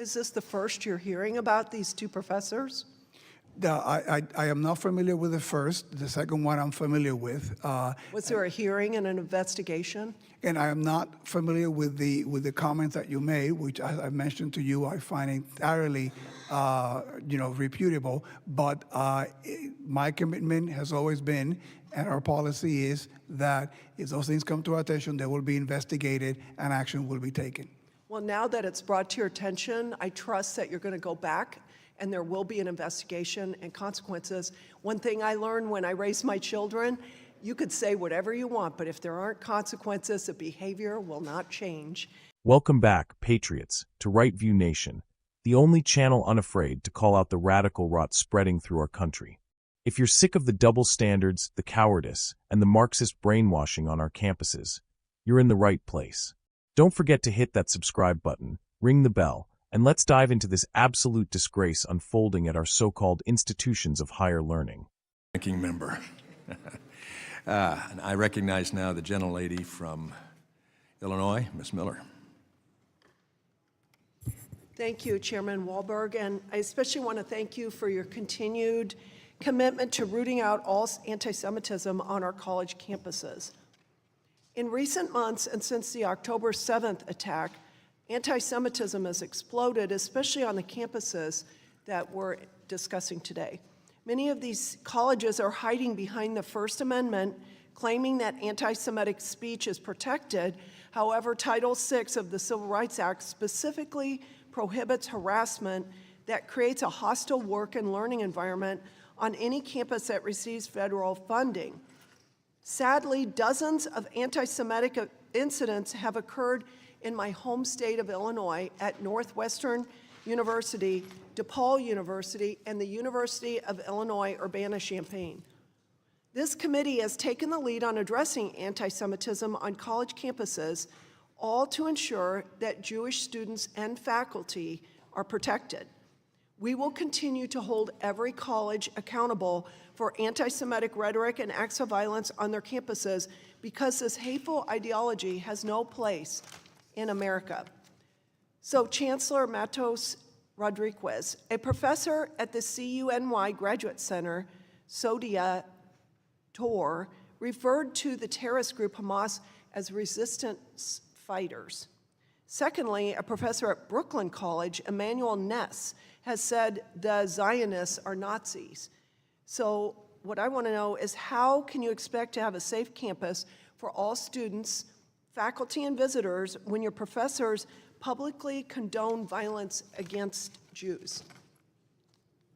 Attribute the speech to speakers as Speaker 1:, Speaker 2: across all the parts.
Speaker 1: Is this the first you're hearing about these two professors?
Speaker 2: I am not familiar with the first. The second one I'm familiar with.
Speaker 1: Was there a hearing and an investigation?
Speaker 2: And I am not familiar with the comments that you made, which I mentioned to you, I find entirely, reputable. But my commitment has always been, and our policy is that if those things come to our attention, they will be investigated and action will be taken.
Speaker 1: Well, now that it's brought to your attention, I trust that you're going to go back and there will be an investigation and consequences. One thing I learned when I raised my children, you could say whatever you want, but if there aren't consequences, the behavior will not change.
Speaker 3: Welcome back, Patriots, to Right View Nation, the only channel unafraid to call out the radical rot spreading through our country. If you're sick of the double standards, the cowardice, and the Marxist brainwashing on our campuses, you're in the right place. Don't forget to hit that subscribe button, ring the bell, and let's dive into this absolute disgrace unfolding at our so-called institutions of higher learning.
Speaker 4: Ranking member. And I recognize now the gentlelady from Illinois, Ms. Miller.
Speaker 1: Thank you, Chairman Walberg, and I especially want to thank you for your continued commitment to rooting out all anti-Semitism on our college campuses. In recent months, and since the October 7th attack, anti-Semitism has exploded, especially on the campuses that we're discussing today. Many of these colleges are hiding behind the First Amendment, claiming that anti-Semitic speech is protected. However, Title VI of the Civil Rights Act specifically prohibits harassment that creates a hostile work and learning environment on any campus that receives federal funding. Sadly, dozens of anti-Semitic incidents have occurred in my home state of Illinois at Northwestern University, DePaul University, and the University of Illinois Urbana-Champaign. This committee has taken the lead on addressing anti-Semitism on college campuses, all to ensure that Jewish students and faculty are protected. We will continue to hold every college accountable for anti-Semitic rhetoric and acts of violence on their campuses because this hateful ideology has no place in America. So Chancellor Matos Rodriguez, a professor at the CUNY Graduate Center, Sodia Tor, referred to the terrorist group Hamas as resistance fighters. Secondly, a professor at Brooklyn College, Emmanuel Ness, has said the Zionists are Nazis. So what I want to know is how can you expect to have a safe campus for all students, faculty, and visitors when your professors publicly condone violence against Jews?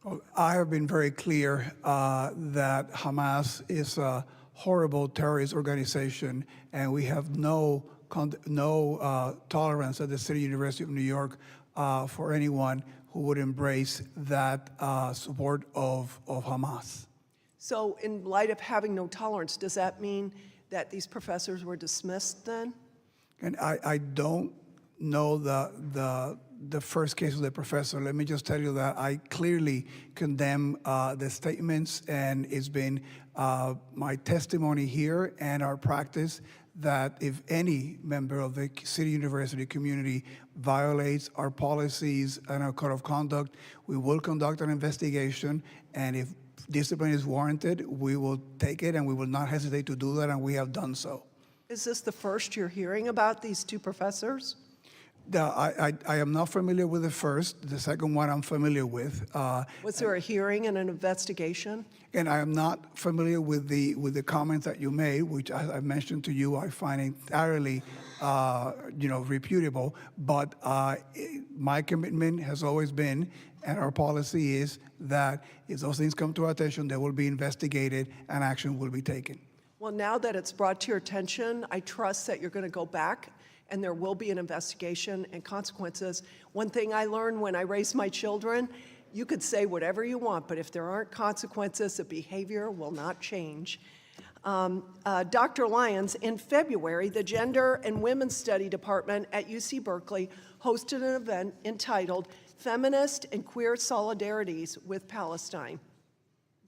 Speaker 2: Well, I have been very clear that Hamas is a horrible terrorist organization, and we have no tolerance at the City University of New York for anyone who would embrace that support of Hamas.
Speaker 1: So in light of having no tolerance, does that mean that these professors were dismissed then?
Speaker 2: And I don't know the first case of the professor. Let me just tell you that I clearly condemn the statements, and it's been my testimony here and our practice that if any member of the City University community violates our policies and our code of conduct, we will conduct an investigation, and if discipline is warranted, we will take it, and we will not hesitate to do that, and we have done so.
Speaker 1: Is this the first you're hearing about these two professors?
Speaker 2: I am not familiar with the first. The second one I'm familiar with.
Speaker 1: Was there a hearing and an investigation?
Speaker 2: And I am not familiar with the comments that you made, which I mentioned to you, I find entirely, reputable. But my commitment has always been, and our policy is, that if those things come to our attention, they will be investigated and action will be taken.
Speaker 1: Well, now that it's brought to your attention, I trust that you're going to go back and there will be an investigation and consequences. One thing I learned when I raised my children, you could say whatever you want, but if there aren't consequences, the behavior will not change. Dr. Lyons, in February, the Gender and Women's Study Department at UC Berkeley hosted an event entitled Feminist and Queer Solidarities with Palestine.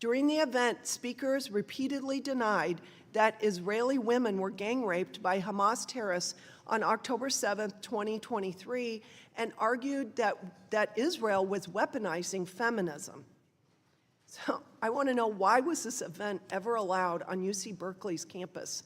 Speaker 1: During the event, speakers repeatedly denied that Israeli women were gang raped by Hamas terrorists on October 7, 2023, and argued that Israel was weaponizing feminism. So I want to know, why was this event ever allowed on UC Berkeley's campus?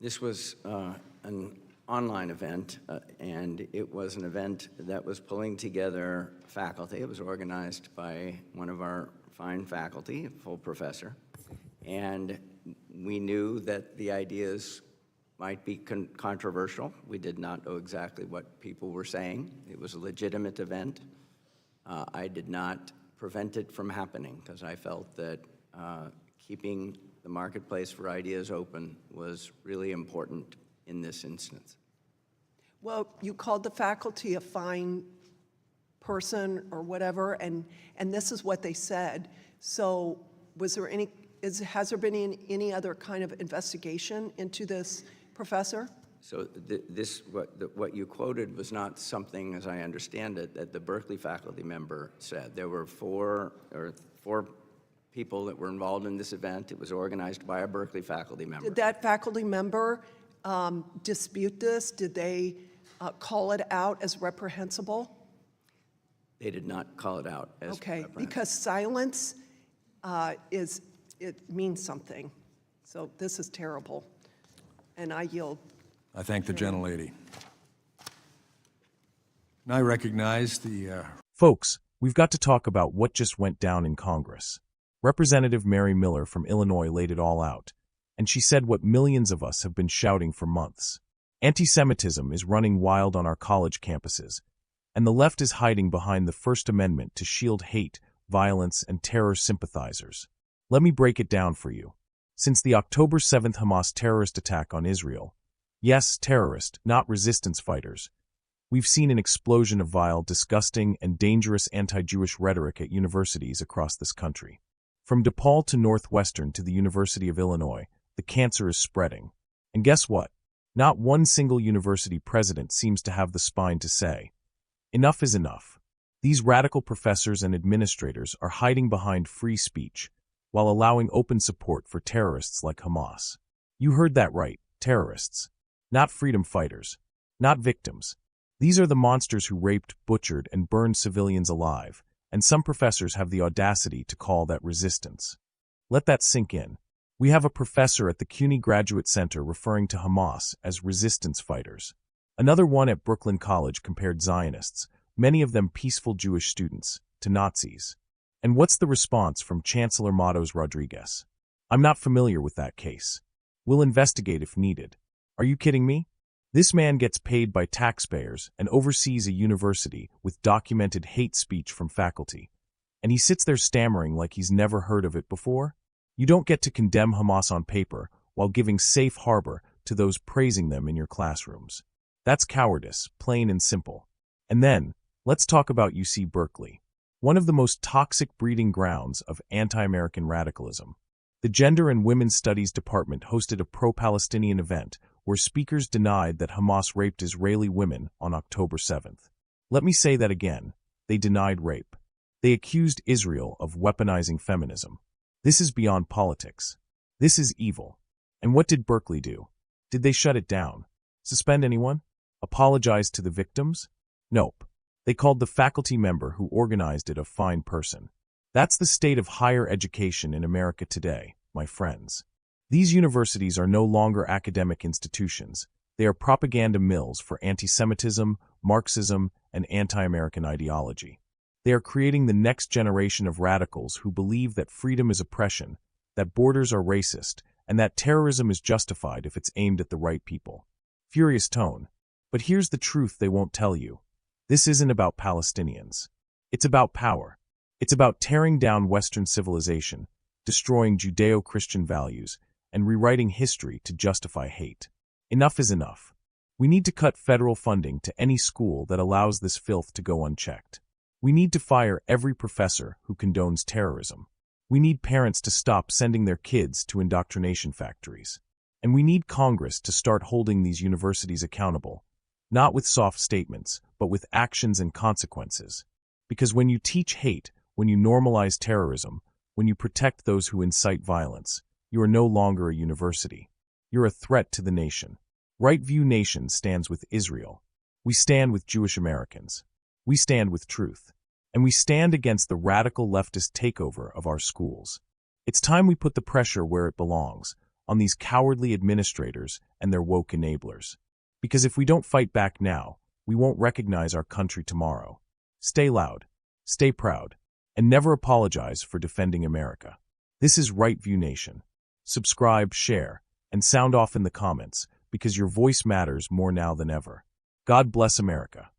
Speaker 5: This was an online event, and it was an event that was pulling together faculty. It was organized by one of our fine faculty, a full professor, and we knew that the ideas might be controversial. We did not know exactly what people were saying. It was a legitimate event. I did not prevent it from happening because I felt that keeping the marketplace for ideas open was really important in this instance.
Speaker 1: Well, you called the faculty a fine person or whatever, and this is what they said. So was there has there been any other kind of investigation into this professor?
Speaker 5: So what you quoted was not something, as I understand it, that the Berkeley faculty member said. There were four people that were involved in this event. It was organized by a Berkeley faculty member.
Speaker 1: Did that faculty member dispute this? Did they call it out as reprehensible?
Speaker 5: They did not call it out as reprehensible.
Speaker 1: Because silence it means something. So this is terrible, and I yield.
Speaker 4: I thank the gentlelady. And I recognize the...
Speaker 3: Folks, we've got to talk about what just went down in Congress. Representative Mary Miller from Illinois laid it all out, and she said what millions of us have been shouting for months. Antisemitism is running wild on our college campuses, and the left is hiding behind the First Amendment to shield hate, violence, and terror sympathizers. Let me break it down for you. Since the October 7th Hamas terrorist attack on Israel, yes, terrorist, not resistance fighters, we've seen an explosion of vile, disgusting, and dangerous anti-Jewish rhetoric at universities across this country. From DePaul to Northwestern to the University of Illinois, the cancer is spreading. And guess what? Not one single university president seems to have the spine to say, enough is enough. These radical professors and administrators are hiding behind free speech while allowing open support for terrorists like Hamas. You heard that right, terrorists. Not freedom fighters. Not victims. These are the monsters who raped, butchered, and burned civilians alive, and some professors have the audacity to call that resistance. Let that sink in. We have a professor at the CUNY Graduate Center referring to Hamas as resistance fighters. Another one at Brooklyn College compared Zionists, many of them peaceful Jewish students, to Nazis. And what's the response from Chancellor Matos Rodriguez? I'm not familiar with that case. We'll investigate if needed. Are you kidding me? This man gets paid by taxpayers and oversees a university with documented hate speech from faculty. And he sits there stammering like he's never heard of it before? You don't get to condemn Hamas on paper while giving safe harbor to those praising them in your classrooms. That's cowardice, plain and simple. And then, let's talk about UC Berkeley, one of the most toxic breeding grounds of anti-American radicalism. The Gender and Women's Studies Department hosted a pro-Palestinian event where speakers denied that Hamas raped Israeli women on October 7th. Let me say that again. They denied rape. They accused Israel of weaponizing feminism. This is beyond politics. This is evil. And what did Berkeley do? Did they shut it down? Suspend anyone? Apologize to the victims? Nope. They called the faculty member who organized it a fine person. That's the state of higher education in America today, my friends. These universities are no longer academic institutions. They are propaganda mills for anti-Semitism, Marxism, and anti-American ideology. They are creating the next generation of radicals who believe that freedom is oppression, that borders are racist, and that terrorism is justified if it's aimed at the right people. Furious tone. But here's the truth they won't tell you. This isn't about Palestinians. It's about power. It's about tearing down Western civilization, destroying Judeo-Christian values, and rewriting history to justify hate. Enough is enough. We need to cut federal funding to any school that allows this filth to go unchecked. We need to fire every professor who condones terrorism. We need parents to stop sending their kids to indoctrination factories. And we need Congress to start holding these universities accountable, not with soft statements, but with actions and consequences. Because when you teach hate, when you normalize terrorism, When you protect those who incite violence, you are no longer a university. You're a threat to the nation. Right View Nation stands with Israel. We stand with Jewish Americans. We stand with truth. And we stand against the radical leftist takeover of our schools. It's time we put the pressure where it belongs, on these cowardly administrators and their woke enablers. Because if we don't fight back now, we won't recognize our country tomorrow. Stay loud, stay proud, and never apologize for defending America. This is Right View Nation. Subscribe, share, and sound off in the comments, because your voice matters more now than ever. God bless America.